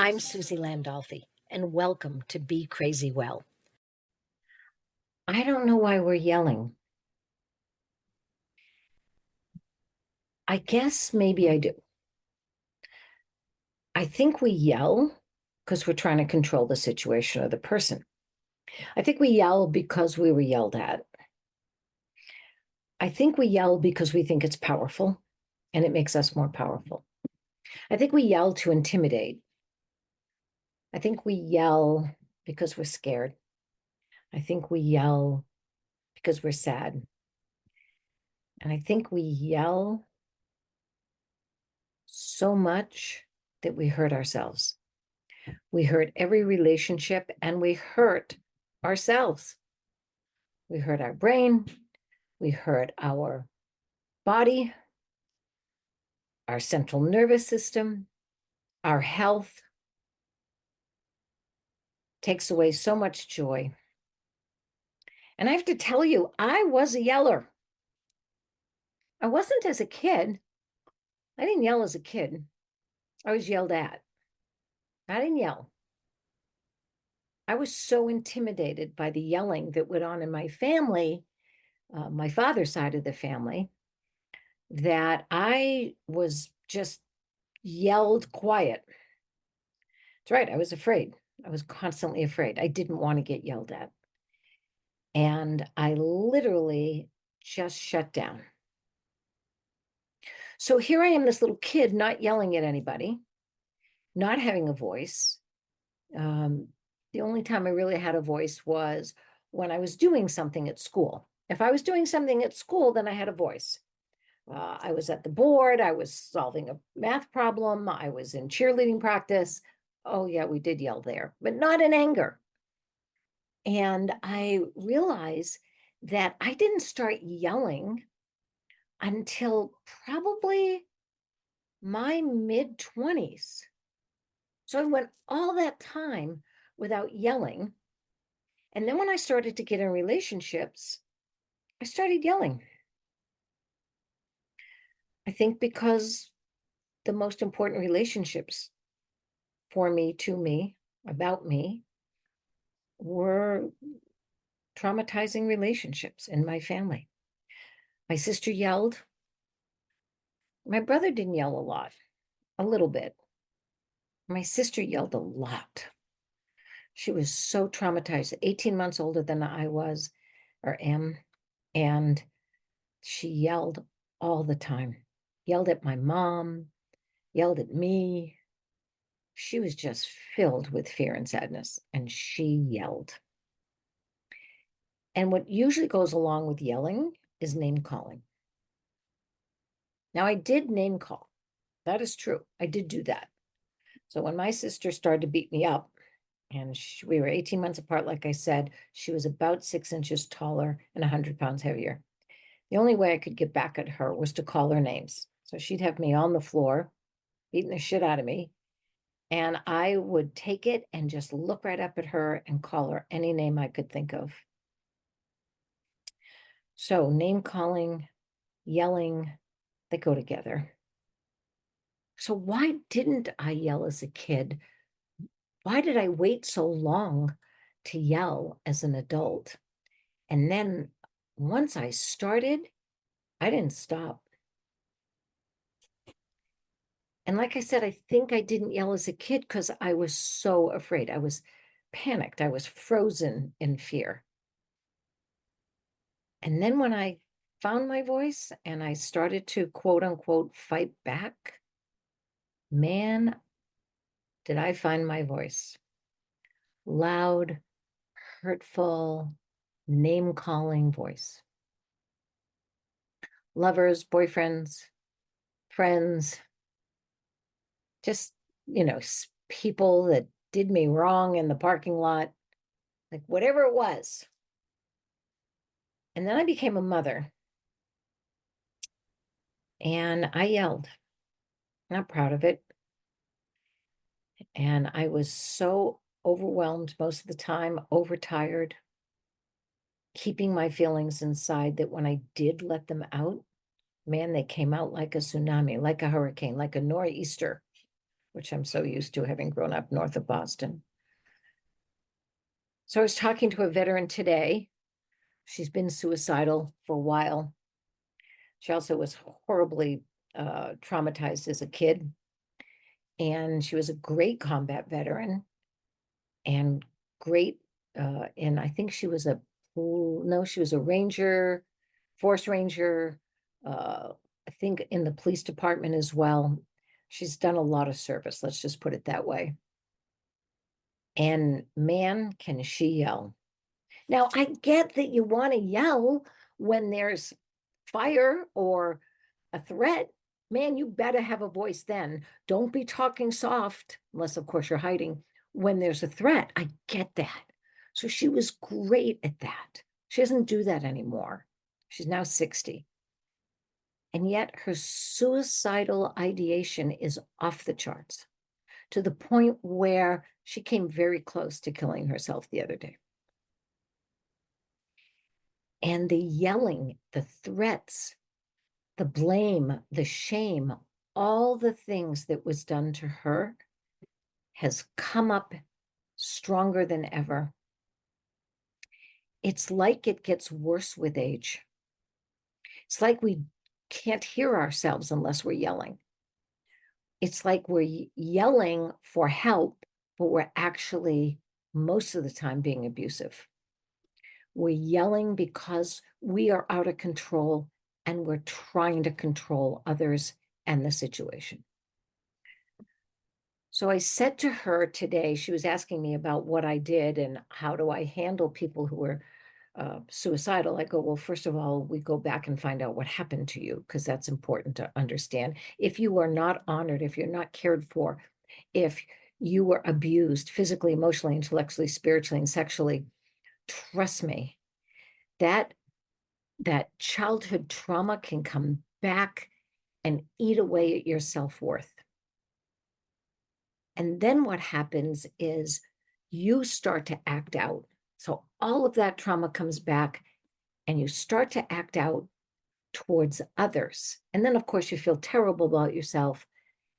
I'm Suzy Landolfi, and welcome to Be Crazy Well. I don't know why we're yelling. I guess maybe I do. I think we yell because we're trying to control the situation or the person. I think we yell because we were yelled at. I think we yell because we think it's powerful and it makes us more powerful. I think we yell to intimidate. I think we yell because we're scared. I think we yell because we're sad. And I think we yell so much that we hurt ourselves. We hurt every relationship and we hurt ourselves. We hurt our brain. We hurt our body, our central nervous system, our health. Takes away so much joy. And I have to tell you, I was a yeller. I wasn't as a kid. I didn't yell as a kid. I was yelled at. I didn't yell. I was so intimidated by the yelling that went on in my family, my father's side of the family, that I was just yelled quiet. That's right. I was afraid. I was constantly afraid. I didn't want to get yelled at. And I literally just shut down. So here I am, this little kid, not yelling at anybody, not having a voice. The only time I really had a voice was when I was doing something at school. If I was doing something at school, then I had a voice. I was at the board. I was solving a math problem. I was in cheerleading practice. Oh, yeah, we did yell there, but not in anger. And I realized that I didn't start yelling until probably my mid-20s. So I went all that time without yelling. And then when I started to get in relationships, I started yelling. I think because the most important relationships for me, to me, about me, were traumatizing relationships in my family. My sister yelled. My brother didn't yell a lot, a little bit. My sister yelled a lot. She was so traumatized, 18 months older than I was or am. And she yelled all the time, yelled at my mom, yelled at me. She was just filled with fear and sadness, and she yelled. And what usually goes along with yelling is name calling. Now, I did name call. That is true. I did do that. So when my sister started to beat me up, and we were 18 months apart, like I said, she was about 6 inches taller and 100 pounds heavier. The only way I could get back at her was to call her names. So she'd have me on the floor, beating the shit out of me. And I would take it and just look right up at her and call her any name I could think of. So name calling, yelling, they go together. So why didn't I yell as a kid? Why did I wait so long to yell as an adult? And then once I started, I didn't stop. And like I said, I think I didn't yell as a kid because I was so afraid. I was panicked. I was frozen in fear. And then when I found my voice and I started to quote unquote fight back, man, did I find my voice. Loud, hurtful, name calling voice. Lovers, boyfriends, friends, just, people that did me wrong in the parking lot, like whatever it was. And then I became a mother and I yelled. Not proud of it. And I was so overwhelmed most of the time, overtired, keeping my feelings inside that when I did let them out, man, they came out like a tsunami, like a hurricane, like a nor'easter. which I'm so used to having grown up north of Boston. So I was talking to a veteran today. She's been suicidal for a while. She also was horribly traumatized as a kid. And she was a great combat veteran and great. And I think she was she was a ranger, force ranger, I think in the police department as well. She's done a lot of service, let's just put it that way. And man, can she yell. Now, I get that you want to yell when there's fire or a threat. Man, you better have a voice then. Don't be talking soft, unless, of course, you're hiding when there's a threat. I get that. So she was great at that. She doesn't do that anymore. She's now 60. And yet her suicidal ideation is off the charts to the point where she came very close to killing herself the other day. And the yelling, the threats, the blame, the shame, all the things that was done to her has come up stronger than ever. It's like it gets worse with age. It's like we can't hear ourselves unless we're yelling. It's like we're yelling for help, but we're actually most of the time being abusive. We're yelling because we are out of control and we're trying to control others and the situation. So I said to her today, she was asking me about what I did and how do I handle people who are suicidal. I go, well, first of all, we go back and find out what happened to you, because that's important to understand. If you are not honored, if you're not cared for, if you were abused physically, emotionally, intellectually, spiritually, and sexually, trust me, that childhood trauma can come back and eat away at your self-worth. And then what happens is you start to act out. So all of that trauma comes back and you start to act out towards others. And then, of course, you feel terrible about yourself.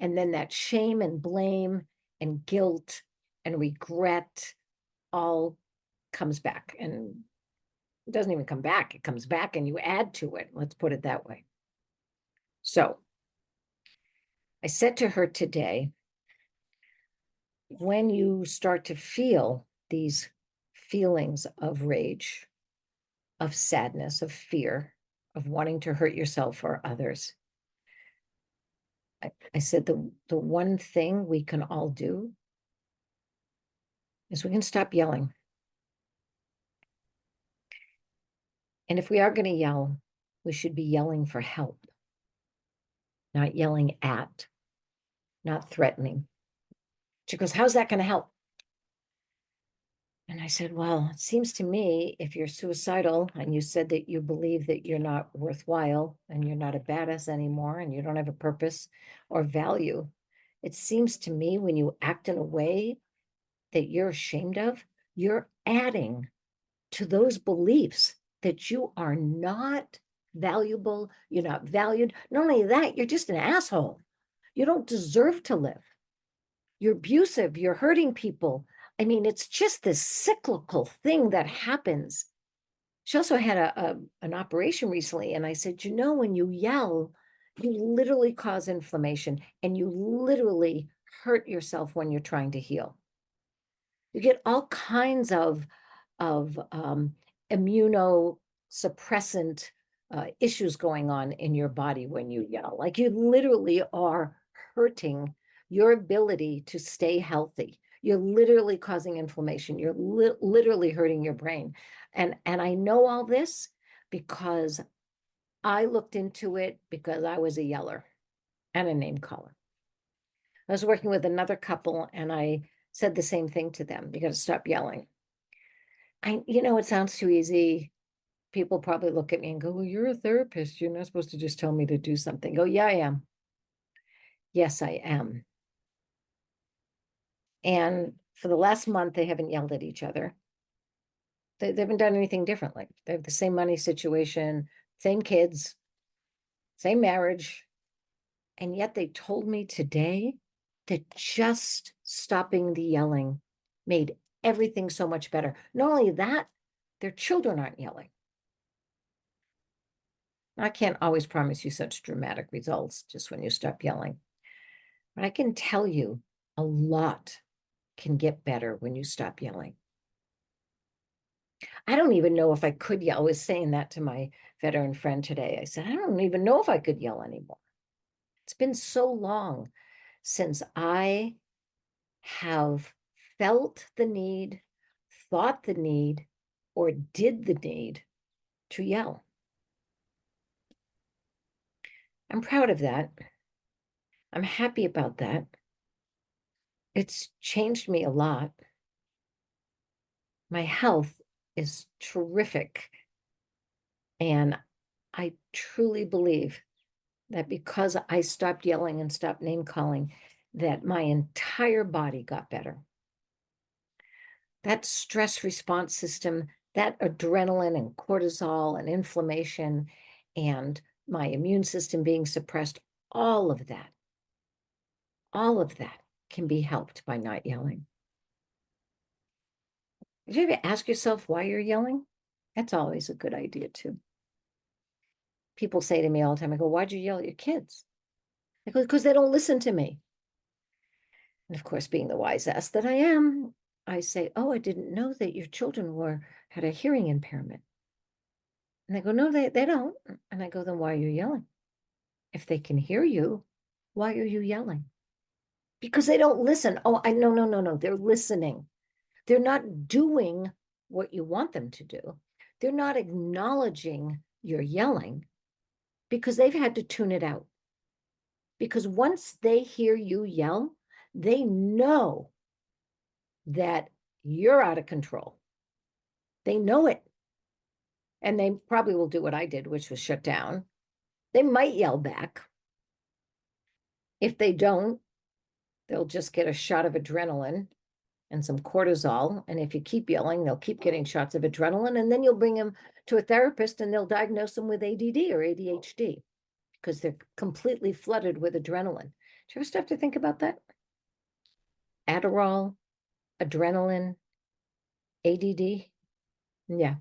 And then that shame and blame and guilt and regret all comes back. And it doesn't even come back. It comes back and you add to it. Let's put it that way. So I said to her today, when you start to feel these feelings of rage, of sadness, of fear, of wanting to hurt yourself or others, I said the one thing we can all do is we can stop yelling. And if we are going to yell, we should be yelling for help, not yelling at, not threatening. She goes, how's that going to help? And I said, well, it seems to me if you're suicidal and you said that you believe that you're not worthwhile and you're not a badass anymore and you don't have a purpose or value, it seems to me when you act in a way that you're ashamed of, you're adding to those beliefs that you are not valuable, you're not valued. Not only that, you're just an asshole. You don't deserve to live. You're abusive, you're hurting people. I mean, it's just this cyclical thing that happens. She also had an operation recently, and I said, you know, when you yell, you literally cause inflammation and you literally hurt yourself when you're trying to heal. You get all kinds of immunosuppressant issues going on in your body when you yell. Like you literally are hurting your ability to stay healthy. You're literally causing inflammation. You're literally hurting your brain. And I know all this because I looked into it because I was a yeller and a name caller. I was working with another couple and I said the same thing to them. You got to stop yelling. It sounds too easy. People probably look at me and go, well, you're a therapist. You're not supposed to just tell me to do something. Go, yeah, I am. Yes, I am. And for the last month, they haven't yelled at each other. They haven't done anything differently. They have the same money situation, same kids, same marriage. And yet they told me today that just stopping the yelling made everything so much better. Not only that, their children aren't yelling. I can't always promise you such dramatic results just when you stop yelling. But I can tell you a lot can get better when you stop yelling. I don't even know if I could yell. I was saying that to my veteran friend today. I said, I don't even know if I could yell anymore. It's been so long since I have felt the need, thought the need, or did the need to yell. I'm proud of that. I'm happy about that. It's changed me a lot. My health is terrific. And I truly believe that because I stopped yelling and stopped name calling, that my entire body got better. That stress response system, that adrenaline and cortisol and inflammation and my immune system being suppressed, all of that can be helped by not yelling. Did you ever ask yourself why you're yelling? That's always a good idea too. People say to me all the time, I go, why'd you yell at your kids? I go, because they don't listen to me. And of course, being the wise ass that I am, I say, oh, I didn't know that your children had a hearing impairment. And they go, no, they don't. And I go, then why are you yelling? If they can hear you, why are you yelling? Because they don't listen. Oh, no. They're listening. They're not doing what you want them to do. They're not acknowledging your yelling because they've had to tune it out. Because once they hear you yell, they know that you're out of control. They know it. And they probably will do what I did, which was shut down. They might yell back. If they don't, they'll just get a shot of adrenaline and some cortisol. And if you keep yelling, they'll keep getting shots of adrenaline. And then you'll bring them to a therapist and they'll diagnose them with ADD or ADHD because they're completely flooded with adrenaline. Do you ever stop to think about that? Adderall, adrenaline, ADD. Yeah.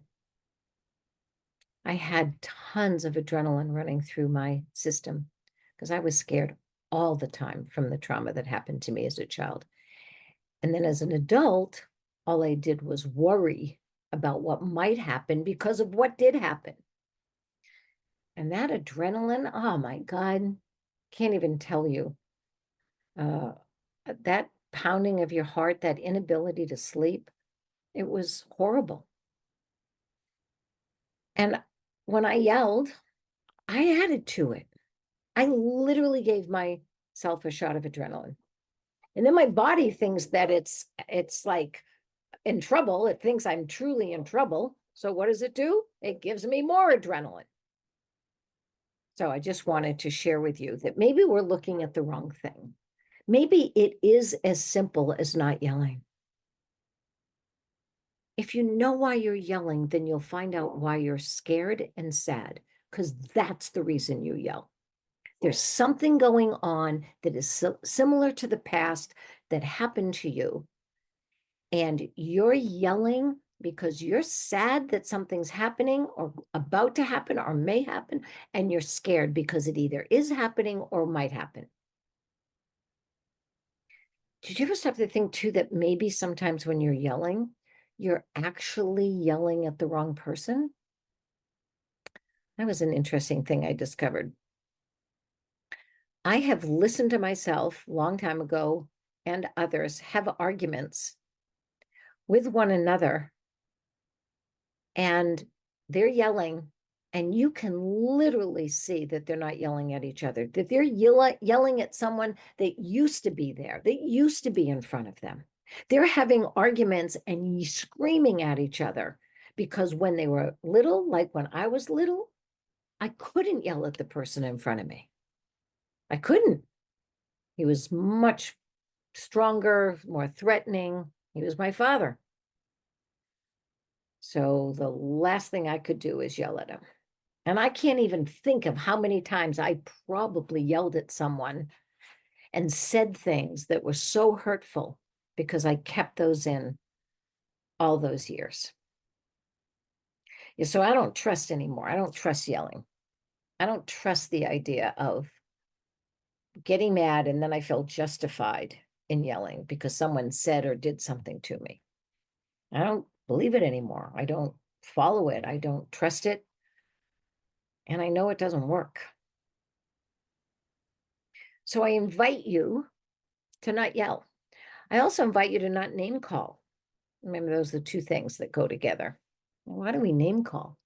I had tons of adrenaline running through my system because I was scared all the time from the trauma that happened to me as a child. And then as an adult, all I did was worry about what might happen because of what did happen. And that adrenaline, oh my God, can't even tell you. That pounding of your heart, that inability to sleep, it was horrible. And when I yelled, I added to it. I literally gave myself a shot of adrenaline. And then my body thinks that it's like in trouble. It thinks I'm truly in trouble. So what does it do? It gives me more adrenaline. So I just wanted to share with you that maybe we're looking at the wrong thing. Maybe it is as simple as not yelling. If you know why you're yelling, then you'll find out why you're scared and sad, because that's the reason you yell. There's something going on that is similar to the past that happened to you. And you're yelling because you're sad that something's happening or about to happen or may happen. And you're scared because it either is happening or might happen. Did you ever stop to think too that maybe sometimes when you're yelling, you're actually yelling at the wrong person? That was an interesting thing I discovered. I have listened to myself a long time ago and others have arguments with one another and they're yelling and you can literally see that they're not yelling at each other, that they're yelling at someone that used to be there, that used to be in front of them. They're having arguments and screaming at each other because when they were little, like when I was little, I couldn't yell at the person in front of me. I couldn't. He was much stronger, more threatening. He was my father. So the last thing I could do is yell at him. And I can't even think of how many times I probably yelled at someone and said things that were so hurtful because I kept those in all those years. Yeah, so I don't trust anymore. I don't trust yelling. I don't trust the idea of getting mad and then I feel justified in yelling because someone said or did something to me. I don't believe it anymore. I don't follow it. I don't trust it. And I know it doesn't work. So I invite you to not yell. I also invite you to not name call. Remember, those are the two things that go together. Why do we name call?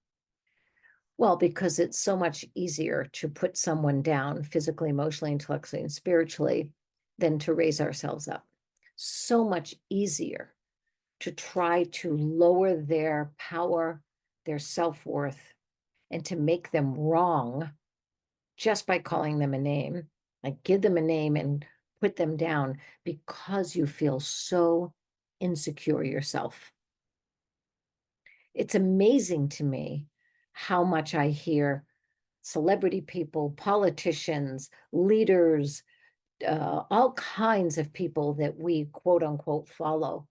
Well, because it's so much easier to put someone down physically, emotionally, intellectually, and spiritually than to raise ourselves up. So much easier to try to lower their power, their self-worth, and to make them wrong just by calling them a name, like give them a name and put them down because you feel so insecure yourself. It's amazing to me how much I hear celebrity people, politicians, leaders, all kinds of people that we quote unquote follow,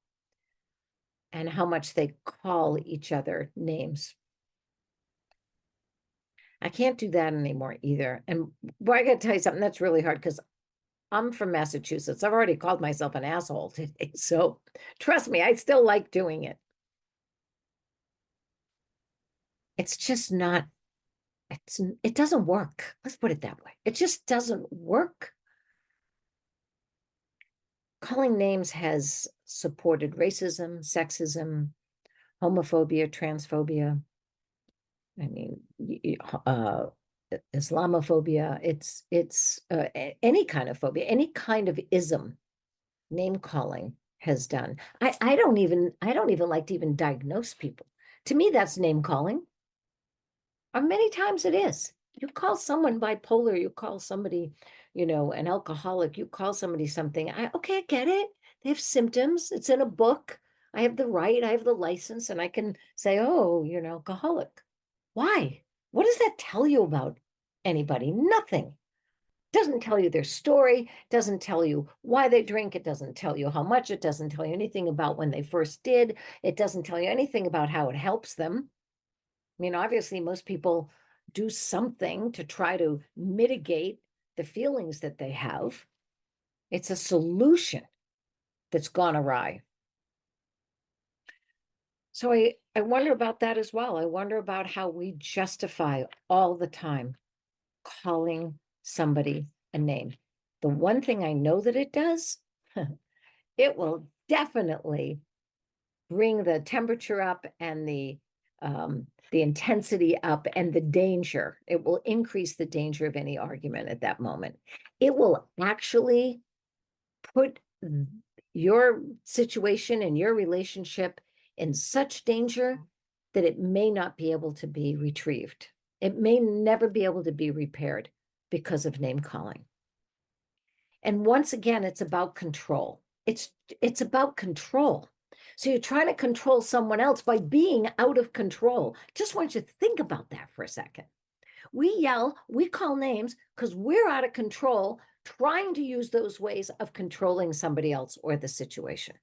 and how much they call each other names. I can't do that anymore either. And boy, I got to tell you something that's really hard because I'm from Massachusetts. I've already called myself an asshole today. So trust me, I still like doing it. It's just not, it doesn't work. Let's put it that way. It just doesn't work. Calling names has supported racism, sexism, homophobia, transphobia. I mean, Islamophobia. It's any kind of phobia, any kind of ism. Name calling has done. I don't even like to even diagnose people. To me, that's name calling. Or many times it is. You call someone bipolar, you call somebody, an alcoholic, you call somebody something. Okay, I get it. They have symptoms. It's in a book. I have the right, I have the license, and I can say, oh, you're an alcoholic. Why? What does that tell you about anybody? Nothing. Doesn't tell you their story, doesn't tell you why they drink, it doesn't tell you how much, it doesn't tell you anything about when they first did, it doesn't tell you anything about how it helps them. I mean, obviously, most people do something to try to mitigate the feelings that they have. It's a solution that's gone awry. So I wonder about that as well. I wonder about how we justify all the time calling somebody a name. The one thing I know that it does, it will definitely bring the temperature up and the intensity up and the danger. It will increase the danger of any argument at that moment. It will actually put your situation and your relationship in such danger that it may not be able to be retrieved. It may never be able to be repaired because of name calling. And once again, it's about control. It's about control. So you're trying to control someone else by being out of control. Just want you to think about that for a second. We yell, we call names because we're out of control, trying to use those ways of controlling somebody else or the situation.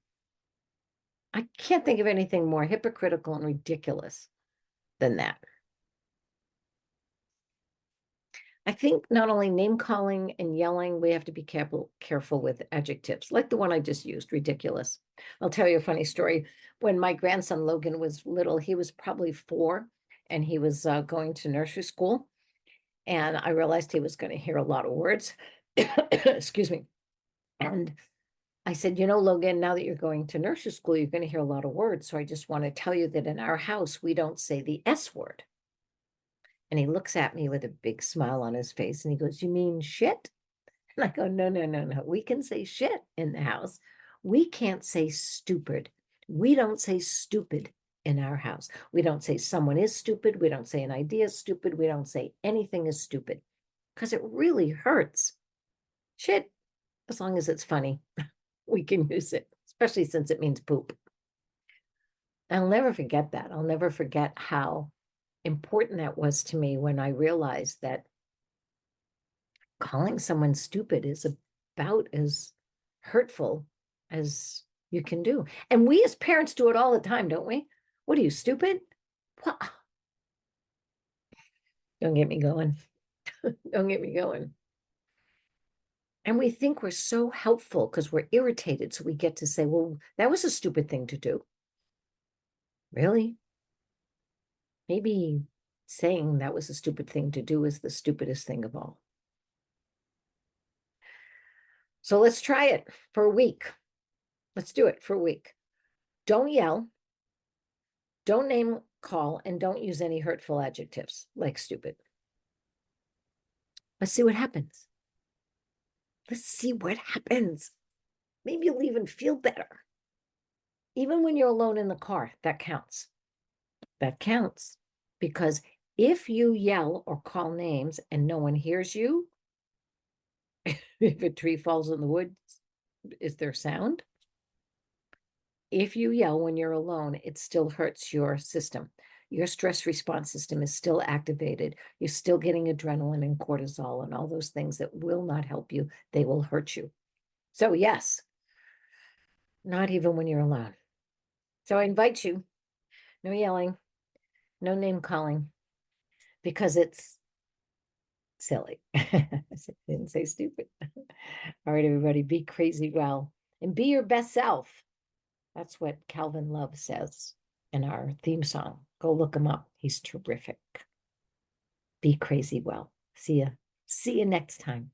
I can't think of anything more hypocritical and ridiculous than that. I think not only name calling and yelling, we have to be careful with adjectives, like the one I just used, ridiculous. I'll tell you a funny story. When my grandson Logan was little, he was probably 4, and he was going to nursery school. And I realized he was going to hear a lot of words. Excuse me. And I said, Logan, now that you're going to nursery school, you're going to hear a lot of words. So I just want to tell you that in our house, we don't say the S word. And he looks at me with a big smile on his face and he goes, you mean shit? And I go, no, no, no, no. We can say shit in the house. We can't say stupid. We don't say stupid in our house. We don't say someone is stupid. We don't say an idea is stupid. We don't say anything is stupid because it really hurts. Shit, as long as it's funny, we can use it, especially since it means poop. I'll never forget that. I'll never forget how important that was to me when I realized that calling someone stupid is about as hurtful as you can do. And we as parents do it all the time, don't we? What are you, stupid? What? Don't get me going. Don't get me going. And we think we're so helpful because we're irritated. So we get to say, well, that was a stupid thing to do. Really? Maybe saying that was a stupid thing to do is the stupidest thing of all. So let's try it for a week. Let's do it for a week. Don't yell. Don't name call, and don't use any hurtful adjectives like stupid. Let's see what happens. Let's see what happens. Maybe you'll even feel better. Even when you're alone in the car, that counts. That counts. Because if you yell or call names and no one hears you, if a tree falls in the woods, is there sound? If you yell when you're alone, it still hurts your system. Your stress response system is still activated. You're still getting adrenaline and cortisol and all those things that will not help you. They will hurt you. So yes, not even when you're alone. So I invite you, no yelling, no name calling, because it's silly. I didn't say stupid. All right, everybody, be crazy well and be your best self. That's what Kalvin Love says in our theme song. Go look him up. He's terrific. Be crazy well. See ya. See you next time.